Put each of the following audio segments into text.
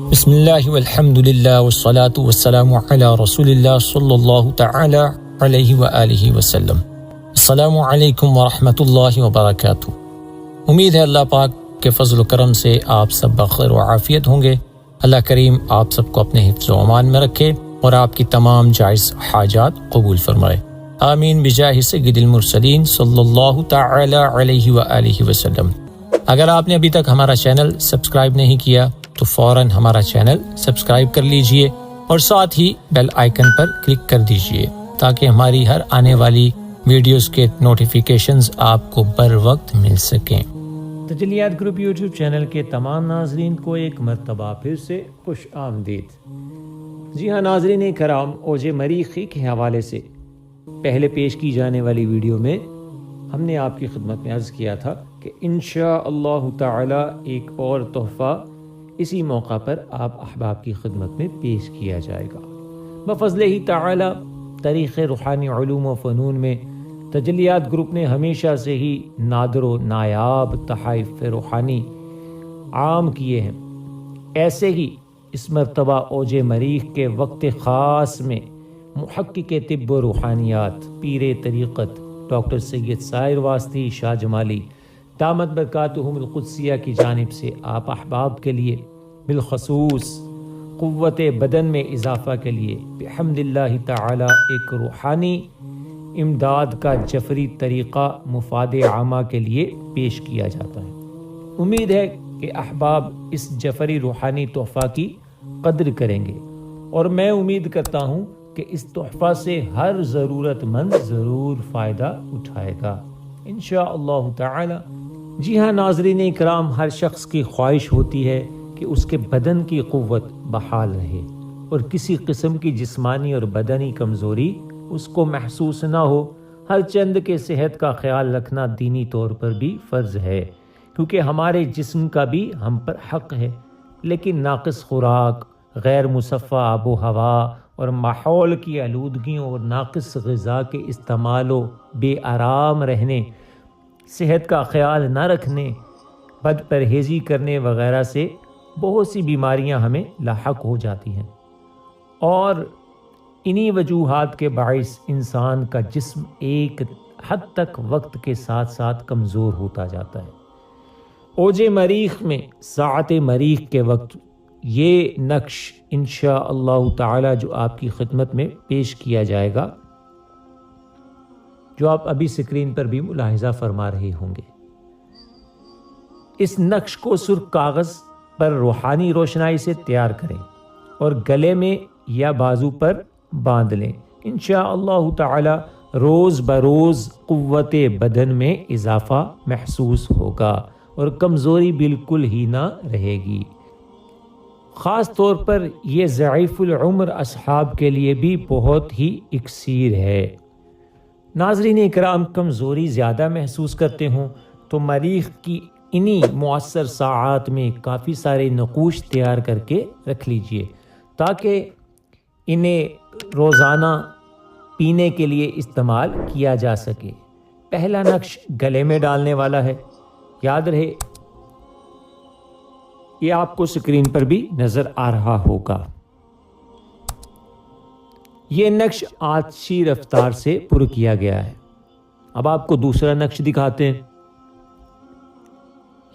بسم اللہ والحمد للہ والصلاة والسلام علی رسول اللہ صلی اللہ تعالی علیہ وآلہ وسلم۔ السلام علیکم ورحمۃ اللہ وبرکاتہ۔ امید ہے اللہ پاک کے فضل و کرم سے آپ سب بخیر و عافیت ہوں گے۔ اللہ کریم آپ سب کو اپنے حفظ و امان میں رکھے اور آپ کی تمام جائز حاجات قبول فرمائے، آمین بجاہ سید المرسلین صلی اللہ تعالی علیہ وآلہ وسلم۔ اگر آپ نے ابھی تک ہمارا چینل سبسکرائب نہیں کیا تو فوراً ہمارا چینل سبسکرائب کر لیجئے اور ساتھ ہی بیل آئیکن پر کلک کر دیجئے تاکہ ہماری ہر آنے والی ویڈیوز کے نوٹیفیکیشنز آپ کو بر وقت مل سکیں۔ تجلیات گروپ یوٹیوب چینل کے تمام ناظرین کو ایک مرتبہ پھر سے خوش آمدید۔ جی ہاں ناظرین کرام، اوج مریخی کے حوالے سے پہلے پیش کی جانے والی ویڈیو میں ہم نے آپ کی خدمت میں عرض کیا تھا کہ انشاءاللہ تعالی ایک اور تحفہ اسی موقع پر آپ احباب کی خدمت میں پیش کیا جائے گا بفضلہ ہی تعالی۔ تاریخ روحانی علوم و فنون میں تجلیات گروپ نے ہمیشہ سے ہی نادر و نایاب تحائف روحانی عام کیے ہیں۔ ایسے ہی اس مرتبہ اوج مریخ کے وقت خاص میں محقق طب و روحانیات پیر طریقت ڈاکٹر سید سائر واسطی شاہ جمالی دامت برکاتہم القدسیہ کی جانب سے آپ احباب کے لیے بالخصوص قوت بدن میں اضافہ کے لیے بحمد اللہ تعالی ایک روحانی امداد کا جفری طریقہ مفاد عامہ کے لیے پیش کیا جاتا ہے۔ امید ہے کہ احباب اس جفری روحانی تحفہ کی قدر کریں گے اور میں امید کرتا ہوں کہ اس تحفہ سے ہر ضرورت مند ضرور فائدہ اٹھائے گا انشاءاللہ تعالی۔ جی ہاں ناظرین اکرام، ہر شخص کی خواہش ہوتی ہے کہ اس کے بدن کی قوت بحال رہے اور کسی قسم کی جسمانی اور بدنی کمزوری اس کو محسوس نہ ہو۔ ہر چند کے صحت کا خیال رکھنا دینی طور پر بھی فرض ہے، کیونکہ ہمارے جسم کا بھی ہم پر حق ہے، لیکن ناقص خوراک، غیر مصفہ آب و ہوا اور ماحول کی آلودگیوں اور ناقص غذا کے استعمال و بے آرام رہنے، صحت کا خیال نہ رکھنے، بد پرہیزی کرنے وغیرہ سے بہت سی بیماریاں ہمیں لاحق ہو جاتی ہیں، اور انہی وجوہات کے باعث انسان کا جسم ایک حد تک وقت کے ساتھ ساتھ کمزور ہوتا جاتا ہے۔ اوج مریخ میں ساعت مریخ کے وقت یہ نقش انشاءاللہ تعالی جو آپ کی خدمت میں پیش کیا جائے گا، جو آپ ابھی سکرین پر بھی ملاحظہ فرما رہے ہوں گے، اس نقش کو سرخ کاغذ پر روحانی روشنائی سے تیار کریں اور گلے میں یا بازو پر باندھ لیں۔ انشاءاللہ تعالی روز بروز قوت بدن میں اضافہ محسوس ہوگا اور کمزوری بالکل ہی نہ رہے گی۔ خاص طور پر یہ ضعیف العمر اصحاب کے لیے بھی بہت ہی اکسیر ہے۔ ناظرین اکرام، کمزوری زیادہ محسوس کرتے ہوں تو مریخ کی انہی مؤثر ساعات میں کافی سارے نقوش تیار کر کے رکھ لیجئے تاکہ انہیں روزانہ پینے کے لیے استعمال کیا جا سکے۔ پہلا نقش گلے میں ڈالنے والا ہے، یاد رہے یہ آپ کو سکرین پر بھی نظر آ رہا ہوگا۔ یہ نقش آتشی رفتار سے پر کیا گیا ہے۔ اب آپ کو دوسرا نقش دکھاتے ہیں۔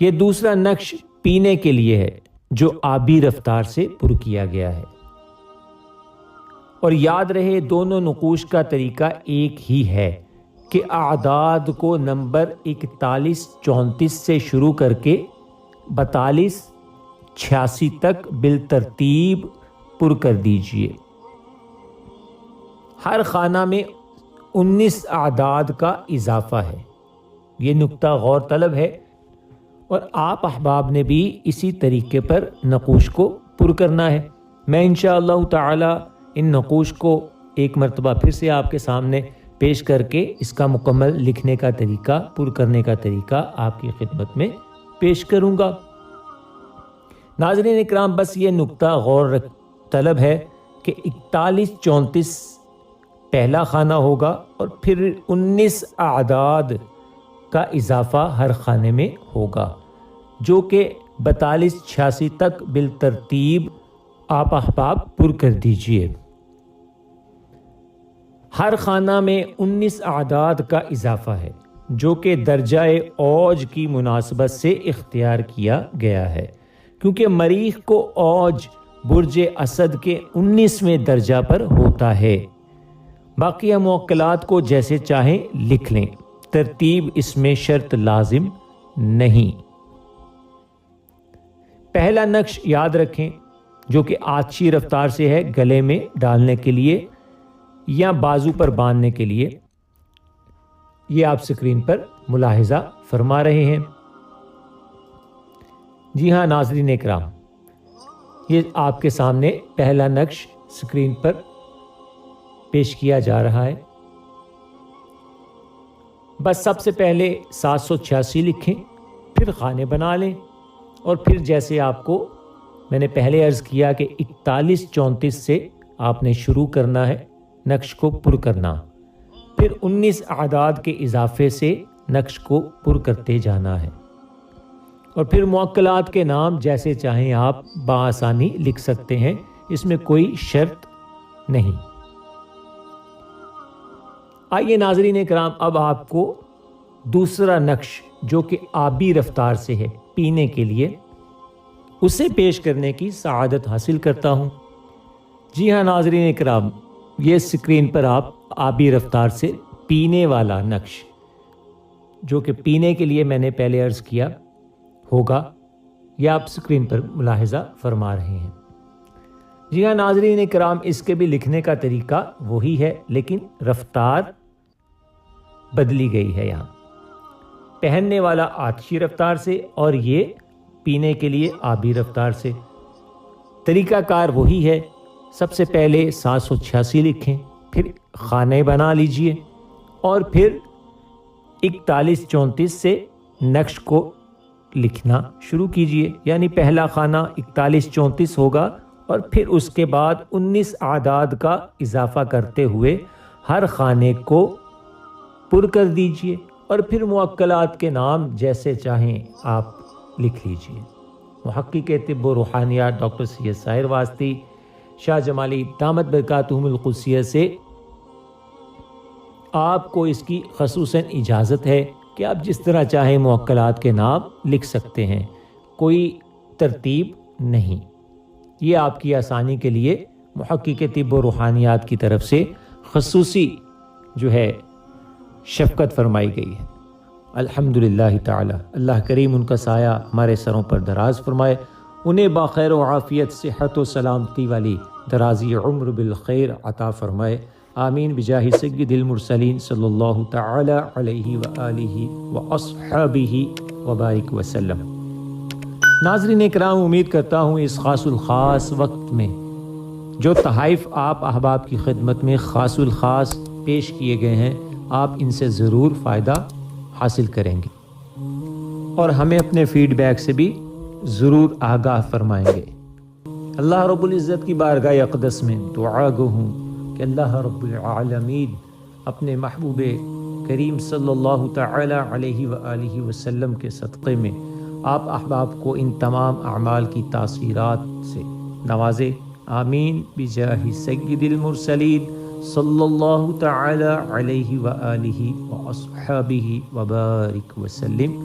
یہ دوسرا نقش پینے کے لیے ہے جو آبی رفتار سے پر کیا گیا ہے، اور یاد رہے دونوں نقوش کا طریقہ ایک ہی ہے کہ اعداد کو نمبر 41 34 سے شروع کر کے 42 86 تک بالترتیب پر کر دیجئے۔ ہر خانہ میں 19 اعداد کا اضافہ ہے، یہ نقطہ غور طلب ہے، اور آپ احباب نے بھی اسی طریقے پر نقوش کو پر کرنا ہے۔ میں انشاءاللہ تعالی ان نقوش کو ایک مرتبہ پھر سے آپ کے سامنے پیش کر کے اس کا مکمل لکھنے کا طریقہ، پر کرنے کا طریقہ آپ کی خدمت میں پیش کروں گا۔ ناظرین اکرام، بس یہ نقطہ غور طلب ہے کہ 41 34 پہلا خانہ ہوگا اور پھر 19 اعداد کا اضافہ ہر خانے میں ہوگا، جو کہ 4286 تک بالترتیب آپ احباب پر کر دیجئے۔ ہر خانہ میں 19 اعداد کا اضافہ ہے جو کہ درجہ اوج کی مناسبت سے اختیار کیا گیا ہے، کیونکہ مریخ کو اوج برج اسد کے 19ویں درجہ پر ہوتا ہے۔ باقی موکلات کو جیسے چاہیں لکھ لیں، ترتیب اس میں شرط لازم نہیں۔ پہلا نقش یاد رکھیں جو کہ آتشی رفتار سے ہے، گلے میں ڈالنے کے لیے یا بازو پر باندھنے کے لیے، یہ آپ سکرین پر ملاحظہ فرما رہے ہیں۔ جی ہاں ناظرین اکرام، یہ آپ کے سامنے پہلا نقش سکرین پر پیش کیا جا رہا ہے۔ بس سب سے پہلے 786 لکھیں، پھر خانے بنا لیں، اور پھر جیسے آپ کو میں نے پہلے عرض کیا کہ 4134 سے آپ نے شروع کرنا ہے نقش کو پر کرنا، پھر 19 اعداد کے اضافے سے نقش کو پر کرتے جانا ہے، اور پھر موکلات کے نام جیسے چاہیں آپ بآسانی لکھ سکتے ہیں، اس میں کوئی شرط نہیں۔ آئیے ناظرین اکرام، اب آپ کو دوسرا نقش جو کہ آبی رفتار سے ہے پینے کے لیے، اسے پیش کرنے کی سعادت حاصل کرتا ہوں۔ جی ہاں ناظرین اکرام، یہ سکرین پر آپ آبی رفتار سے پینے والا نقش جو کہ پینے کے لیے میں نے پہلے عرض کیا ہوگا، یہ آپ سکرین پر ملاحظہ فرما رہے ہیں۔ جی ہاں ناظرین اکرام، اس کے بھی لکھنے کا طریقہ وہی ہے، لیکن رفتار بدلی گئی ہے۔ یہاں پہننے والا آتشی رفتار سے اور یہ پینے کے لیے آبی رفتار سے۔ طریقہ کار وہی ہے، سب سے پہلے 786 لکھیں، پھر خانے بنا لیجئے، اور پھر 4134 سے نقش کو لکھنا شروع کیجئے، یعنی پہلا خانہ 4134 ہوگا، اور پھر اس کے بعد 19 اعداد کا اضافہ کرتے ہوئے ہر خانے کو پر کر دیجئے، اور پھر موکلات کے نام جیسے چاہیں آپ لکھ لیجئے۔ محقق طب و روحانیات ڈاکٹر سید ساحر واسطی شاہ جمالی دامت برکاتہم القدسیہ سے آپ کو اس کی خصوصاً اجازت ہے کہ آپ جس طرح چاہیں موکلات کے نام لکھ سکتے ہیں، کوئی ترتیب نہیں۔ یہ آپ کی آسانی کے لیے محقق طب و روحانیات کی طرف سے خصوصی جو ہے شفقت فرمائی گئی ہے۔ الحمدللہ تعالی، اللہ کریم ان کا سایہ ہمارے سروں پر دراز فرمائے، انہیں باخیر و عافیت، صحت و سلامتی والی درازی عمر بالخیر عطا فرمائے، آمین بجاہ سید المرسلین صلی اللہ تعالی علیہ وآلہ واصحابہ وبارک وسلم۔ ناظرین اکرام، امید کرتا ہوں اس خاص الخاص وقت میں جو تحائف آپ احباب کی خدمت میں خاص الخاص پیش کیے گئے ہیں، آپ ان سے ضرور فائدہ حاصل کریں گے، اور ہمیں اپنے فیڈ بیک سے بھی ضرور آگاہ فرمائیں گے۔ اللہ رب العزت کی بارگاہ اقدس میں دعا گو ہوں کہ اللہ رب العالمین اپنے محبوب کریم صلی اللہ تعالی علیہ وآلہ وسلم کے صدقے میں آپ احباب کو ان تمام اعمال کی تاثیرات سے نوازے، آمین بجاہ سید المرسلین صلی اللہ تعالی علیہ وآلہ واصحابہ وبارک وسلم۔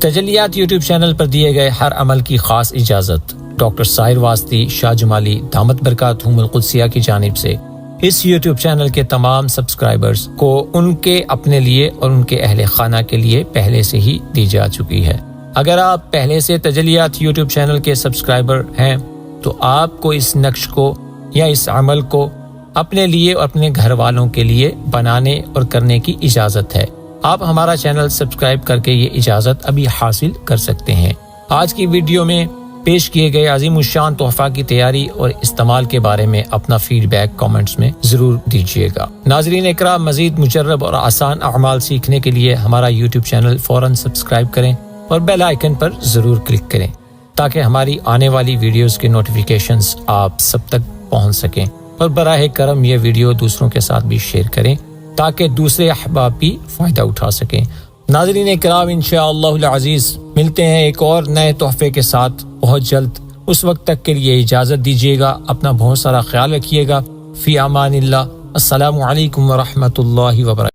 تجلیات یوٹیوب چینل پر دیے گئے ہر عمل کی خاص اجازت ڈاکٹر ساحر واسطی شاہ جمالی دامت برکاتہم القدسیہ کی جانب سے اس یوٹیوب چینل کے تمام سبسکرائبرز کو ان کے اپنے لیے اور ان کے اہل خانہ کے لیے پہلے سے ہی دی جا چکی ہے۔ اگر آپ پہلے سے تجلیات یوٹیوب چینل کے سبسکرائبر ہیں تو آپ کو اس نقش کو یا اس عمل کو اپنے لیے اور اپنے گھر والوں کے لیے بنانے اور کرنے کی اجازت ہے۔ آپ ہمارا چینل سبسکرائب کر کے یہ اجازت ابھی حاصل کر سکتے ہیں۔ آج کی ویڈیو میں پیش کیے گئے عظیم الشان تحفہ کی تیاری اور استعمال کے بارے میں اپنا فیڈ بیک کامنٹس میں ضرور دیجیے گا۔ ناظرین اکرام، مزید مجرب اور آسان اعمال سیکھنے کے لیے ہمارا یوٹیوب چینل فوراً سبسکرائب کریں اور بیل آئیکن پر ضرور کلک کریں تاکہ ہماری آنے والی ویڈیوز کے نوٹیفیکیشنز آپ سب تک پہنچ سکیں، اور براہ کرم یہ ویڈیو دوسروں کے ساتھ بھی شیئر کریں تاکہ دوسرے احباب بھی فائدہ اٹھا سکیں۔ ناظرین اکرام، انشاءاللہ العزیز ملتے ہیں ایک اور نئے تحفے کے ساتھ بہت جلد. اس وقت تک کے لیے اجازت دیجیے گا. اپنا بہت سارا خیال رکھیے گا. فی امان اللہ. السلام علیکم ورحمۃ اللہ وبرکاتہ.